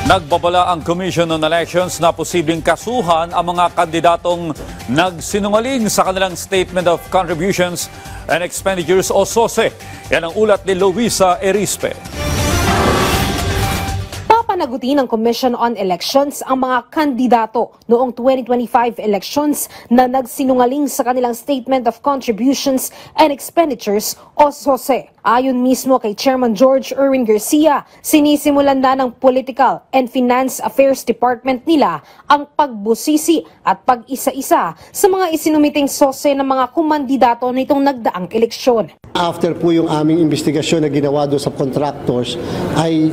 Nagbabala ang Commission on Elections na posibleng kasuhan ang mga kandidatong nagsinungaling sa kanilang Statement of Contributions and Expenditures o SOSE. Yan ang ulat ni Luisa Erispe. Papanagutin ng Commission on Elections ang mga kandidato noong 2025 elections na nagsinungaling sa kanilang Statement of Contributions and Expenditures o SOSE. Ayon mismo kay Chairman George Erwin Garcia, sinisimulan na ng Political and Finance Affairs Department nila ang pagbusisi at pag-isa-isa sa mga isinumiting SOSE ng mga kumandidato nitong nagdaang eleksyon. After po yung aming investigasyon na ginawa doon sa contractors ay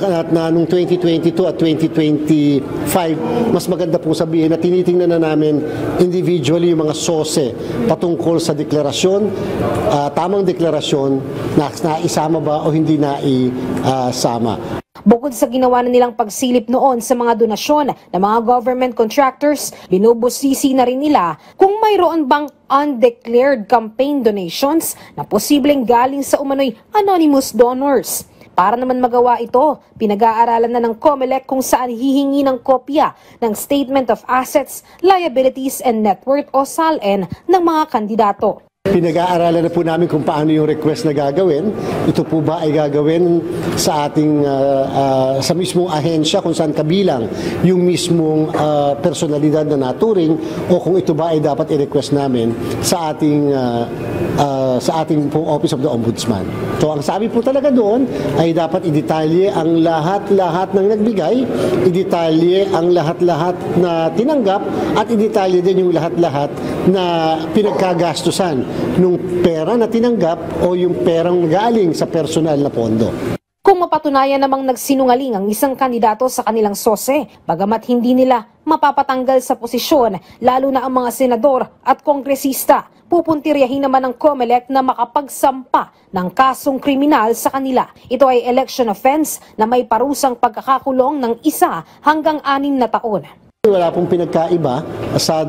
at noong 2022 at 2025, mas maganda pong sabihin na tinitingnan na namin individually yung mga SOSE patungkol sa deklarasyon, tamang deklarasyon na naisama ba o hindi naisama. Bukod sa ginawa na nilang pagsilip noon sa mga donasyon ng mga government contractors, binubusisi na rin nila kung mayroon bang undeclared campaign donations na posibleng galing sa umano'y anonymous donors. Para naman magawa ito, pinag-aaralan na ng COMELEC kung saan hihingi ng kopya ng Statement of Assets, Liabilities and Net Worth o SALN ng mga kandidato. Pinag-aaralan na po namin kung paano yung request na gagawin. Ito po ba ay gagawin sa ating sa mismong ahensya kung saan kabilang yung mismong personalidad na naturing o kung ito ba ay dapat i-request namin sa ating po Office of the Ombudsman. So ang sabi po talaga doon ay dapat i-detalye ang lahat-lahat ng nagbigay, i-detalye ang lahat-lahat na tinanggap at i-detalye din yung lahat-lahat na pinagkagastusan nung pera na tinanggap o yung perang galing sa personal na pondo. Kung mapatunayan namang nagsinungaling ang isang kandidato sa kanilang SOSE, bagamat hindi nila mapapatanggal sa posisyon, lalo na ang mga senador at kongresista, pupuntiryahin naman ng COMELEC na makapagsampa ng kasong kriminal sa kanila. Ito ay election offense na may parusang pagkakakulong ng 1 hanggang 6 na taon. Wala pong pinagkaiba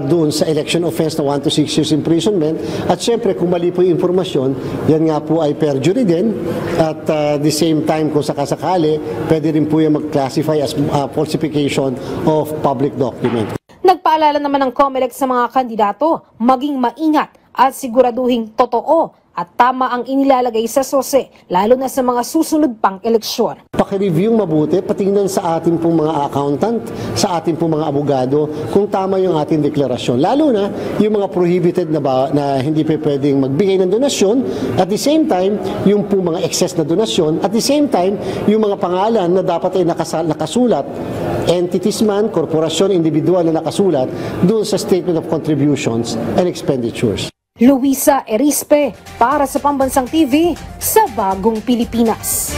doon sa election offense na 1 to 6 years imprisonment. At syempre, kung mali po yung informasyon, yan nga po ay perjury din. At the same time, kung sakasakali, pwede rin po yung mag-classify as falsification of public document. Nagpaalala naman ng COMELEC sa mga kandidato, maging maingat at siguraduhing totoo at tama ang inilalagay sa SOSE, lalo na sa mga susunod pang eleksyon. Paki-review mabuti, patingnan sa ating pong mga accountant, sa ating pong mga abogado, kung tama yung ating deklarasyon. Lalo na yung mga prohibited na hindi pwedeng magbigay ng donasyon, at the same time, yung pong mga excess na donasyon, at the same time, yung mga pangalan na dapat ay nakasulat, entities man, korporasyon, individual na nakasulat, doon sa Statement of Contributions and Expenditures. Luisa Erispe para sa Pambansang TV sa Bagong Pilipinas.